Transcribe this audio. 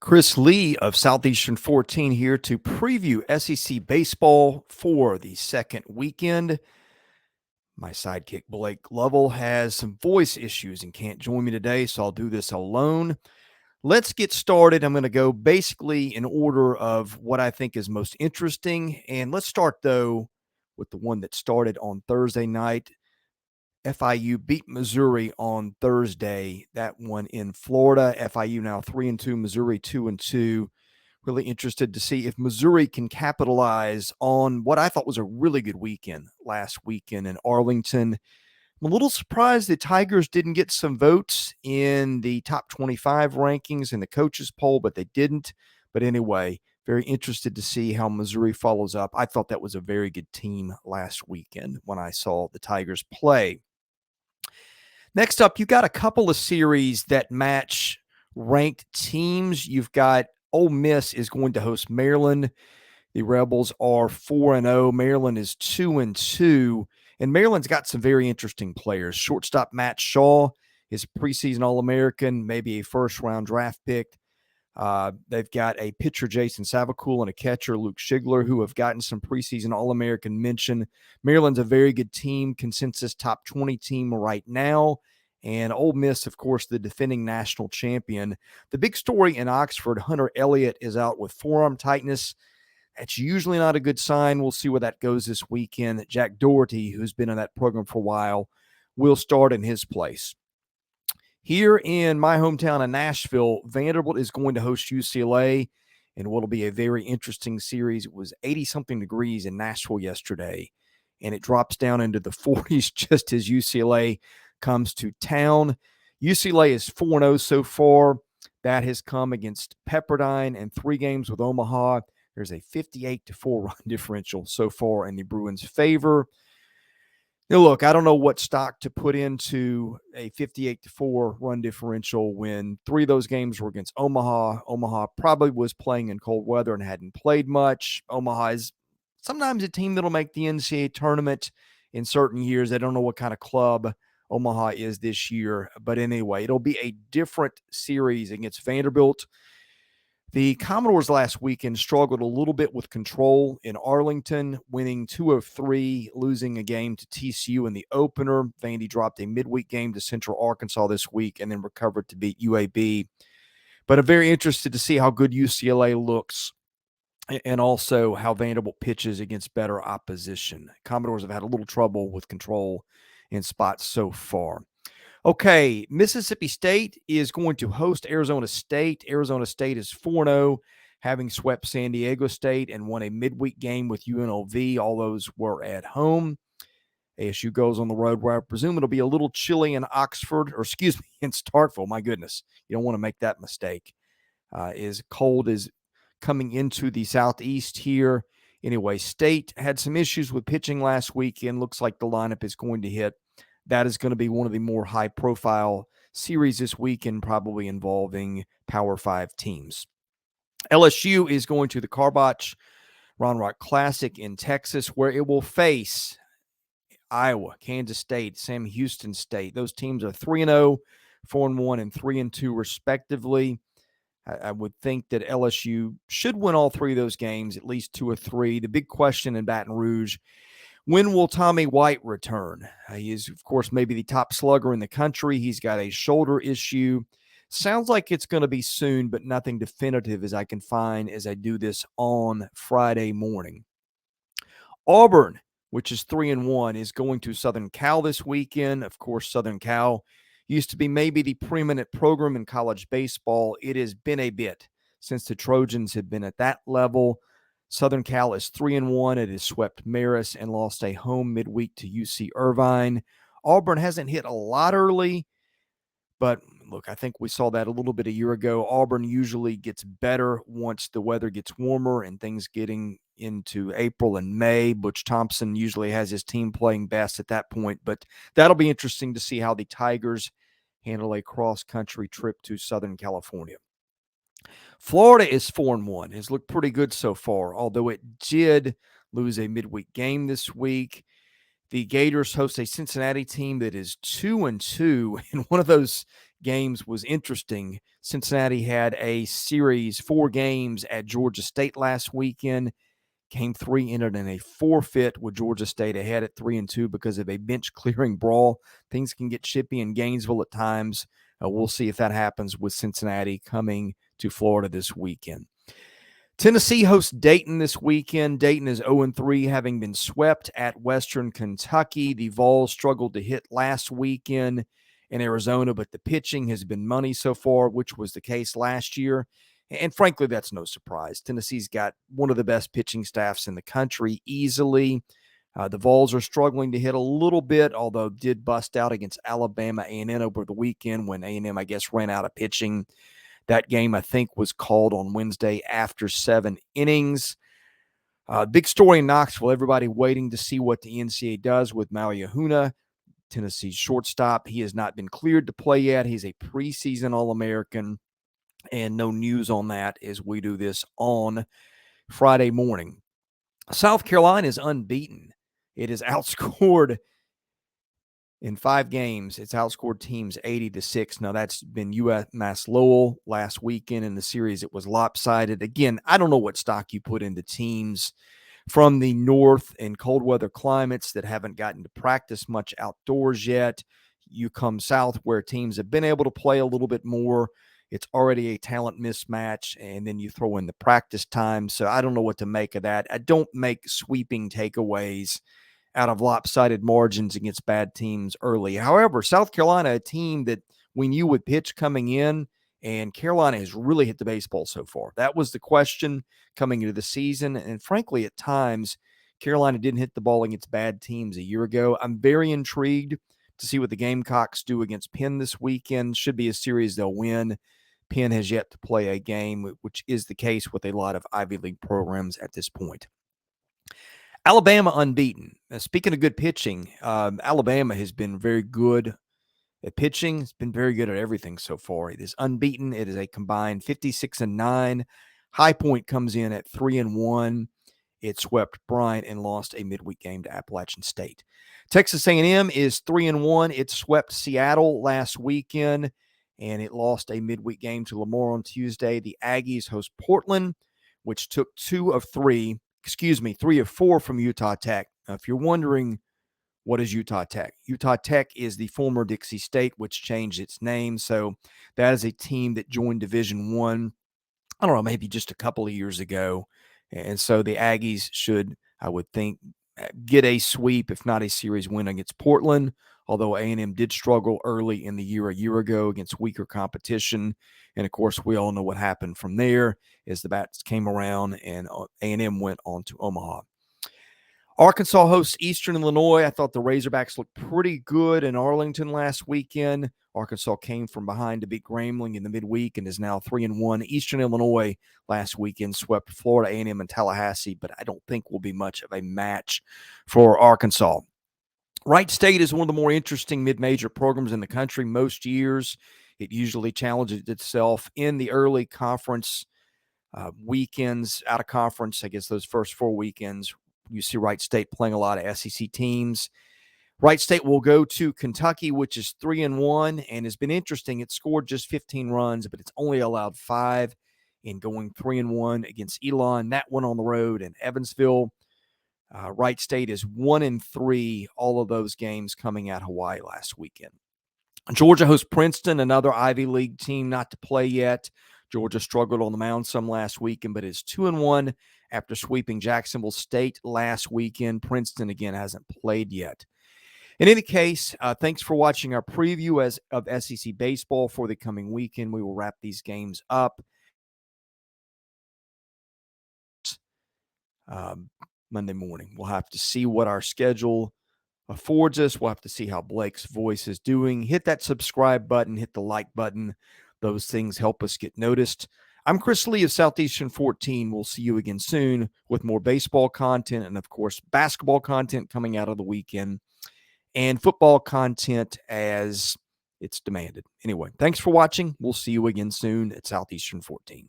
Chris Lee of Southeastern 14 here to preview SEC baseball for the second weekend. My sidekick Blake Lovell has some voice issues and can't join me today, so I'll do this alone. Let's get started. I'm going to go basically in order of what I think is most interesting. And let's start, though, with the one that started on Thursday night. FIU beat Missouri on Thursday. That one in Florida. FIU now 3-2, Missouri 2-2. Really interested to see if Missouri can capitalize on what I thought was a really good weekend last weekend in Arlington. I'm a little surprised the Tigers didn't get some votes in the top 25 rankings in the coaches poll, but they didn't. But anyway, very interested to see how Missouri follows up. I thought that was a very good team last weekend when I saw the Tigers play. Next up, you got a couple of series that match ranked teams. You've got Ole Miss is going to host Maryland. The Rebels are 4-0. Maryland is 2-2. And Maryland's got some very interesting players. Shortstop Matt Shaw is a preseason All-American, maybe a first-round draft pick. They've got a pitcher, Jason Savacool, and a catcher, Luke Schigler, who have gotten some preseason All-American mention. Maryland's a very good team, consensus top 20 team right now. And Ole Miss, of course, the defending national champion. The big story in Oxford, Hunter Elliott is out with forearm tightness. That's usually not a good sign. We'll see where that goes this weekend. Jack Doherty, who's been in that program for a while, will start in his place. Here in my hometown of Nashville, Vanderbilt is going to host UCLA, and what'll be a very interesting series. It was 80-something degrees in Nashville yesterday, and it drops down into the 40s just as UCLA comes to town. UCLA is 4-0 so far. That has come against Pepperdine and 3 games with Omaha. There's a 58-4 run differential so far in the Bruins' favor. Now, look, I don't know what stock to put into a 58-4 run differential when 3 of those games were against Omaha. Omaha probably was playing in cold weather and hadn't played much. Omaha is sometimes a team that'll make the NCAA tournament in certain years. I don't know what kind of club Omaha is this year. But anyway, it'll be a different series against Vanderbilt. The Commodores last weekend struggled a little bit with control in Arlington, winning 2 of 3, losing a game to TCU in the opener. Vandy dropped a midweek game to Central Arkansas this week and then recovered to beat UAB. But I'm very interested to see how good UCLA looks and also how Vanderbilt pitches against better opposition. Commodores have had a little trouble with control in spots so far. Okay, Mississippi State is going to host Arizona State. Arizona State is 4-0, having swept San Diego State and won a midweek game with UNLV. All those were at home. ASU goes on the road where I presume it'll be a little chilly in Oxford, or excuse me, in Starkville. My goodness, you don't want to make that mistake. As cold as coming into the southeast here. Anyway, State had some issues with pitching last weekend. Looks like the lineup is going to hit. That is going to be one of the more high-profile series this weekend, probably involving Power 5 teams. LSU is going to the Karbach Round Rock Classic in Texas, where it will face Iowa, Kansas State, Sam Houston State. Those teams are 3-0, 4-1, and 3-2, respectively. I would think that LSU should win all 3 of those games, at least 2 or 3. The big question in Baton Rouge, when will Tommy White return? He is, of course, maybe the top slugger in the country. He's got a shoulder issue. Sounds like it's going to be soon, but nothing definitive as I can find as I do this on Friday morning. Auburn, which is 3-1, is going to Southern Cal this weekend. Of course, Southern Cal used to be maybe the preeminent program in college baseball. It has been a bit since the Trojans have been at that level. Southern Cal is 3-1. It has swept Marist and lost a home midweek to UC Irvine. Auburn hasn't hit a lot early, but look, I think we saw that a little bit a year ago. Auburn usually gets better once the weather gets warmer and things getting into April and May. Butch Thompson usually has his team playing best at that point, but that'll be interesting to see how the Tigers handle a cross-country trip to Southern California. Florida is 4-1. Has looked pretty good so far, although it did lose a midweek game this week. The Gators host a Cincinnati team that is 2-2 in one of those games was interesting. Cincinnati had a series, 4 games at Georgia State last weekend. Game 3 ended in a forfeit with Georgia State ahead at 3-2 because of a bench-clearing brawl. Things can get chippy in Gainesville at times. We'll see if that happens with Cincinnati coming to Florida this weekend. Tennessee hosts Dayton this weekend. Dayton is 0-3, having been swept at Western Kentucky. The Vols struggled to hit last weekend in Arizona, but the pitching has been money so far, which was the case last year. And frankly, that's no surprise. Tennessee's got one of the best pitching staffs in the country easily. The Vols are struggling to hit a little bit, although did bust out against Alabama A&M over the weekend when A&M, I guess, ran out of pitching. That game, I think, was called on Wednesday after 7 innings. Big story in Knoxville. Everybody waiting to see what the NCAA does with Maui Ahuna, Tennessee's shortstop. He has not been cleared to play yet. He's a preseason All-American, and no news on that as we do this on Friday morning. South Carolina is unbeaten. It is outscored in 5 games. It's outscored teams 80-6. Now, that's been UMass Lowell last weekend in the series. It was lopsided. Again, I don't know what stock you put into teams from the north and cold weather climates that haven't gotten to practice much outdoors yet. You come south where teams have been able to play a little bit more. It's already a talent mismatch, and then you throw in the practice time. So I don't know what to make of that. I don't make sweeping takeaways out of lopsided margins against bad teams early. However, South Carolina, a team that we knew would pitch coming in, and Carolina has really hit the baseball so far. That was the question coming into the season. And frankly, at times, Carolina didn't hit the ball against bad teams a year ago. I'm very intrigued to see what the Gamecocks do against Penn this weekend. Should be a series they'll win. Penn has yet to play a game, which is the case with a lot of Ivy League programs at this point. Alabama unbeaten. Speaking of good pitching, Alabama has been very good at pitching. It's been very good at everything so far. It is unbeaten. It is a combined 56-9. High Point comes in at 3-1. It swept Bryant and lost a midweek game to Appalachian State. Texas A&M is 3-1. It swept Seattle last weekend, and it lost a midweek game to Lamar on Tuesday. The Aggies host Portland, which took 3 of 4 from Utah Tech. Now, if you're wondering, what is Utah Tech? Utah Tech is the former Dixie State, which changed its name. So that is a team that joined Division I, I don't know, maybe just a couple of years ago. And so the Aggies should, I would think, get a sweep, if not a series win against Portland, although A&M did struggle early in the year a year ago against weaker competition. And, of course, we all know what happened from there as the bats came around and A&M went on to Omaha. Arkansas hosts Eastern Illinois. I thought the Razorbacks looked pretty good in Arlington last weekend. Arkansas came from behind to beat Grambling in the midweek and is now 3-1. Eastern Illinois last weekend swept Florida A&M and Tallahassee, but I don't think will be much of a match for Arkansas. Wright State is one of the more interesting mid-major programs in the country. Most years, it usually challenges itself in the early conference weekends, out of conference, I guess those first 4 weekends. You see Wright State playing a lot of SEC teams. Wright State will go to Kentucky, which is 3-1, and has been interesting. It scored just 15 runs, but it's only allowed 5 in going 3-1 against Elon. That one on the road in Evansville. Wright State is 1-3, all of those games coming out of Hawaii last weekend. Georgia hosts Princeton, another Ivy League team not to play yet. Georgia struggled on the mound some last weekend, but is 2-1 after sweeping Jacksonville State last weekend. Princeton, again, hasn't played yet. In any case, thanks for watching our preview of SEC baseball for the coming weekend. We will wrap these games up Monday morning. We'll have to see what our schedule affords us. We'll have to see how Blake's voice is doing. Hit that subscribe button, hit the like button. Those things help us get noticed. I'm Chris Lee of Southeastern 14. We'll see you again soon with more baseball content and, of course, basketball content coming out of the weekend and football content as it's demanded. Anyway, thanks for watching. We'll see you again soon at Southeastern 14.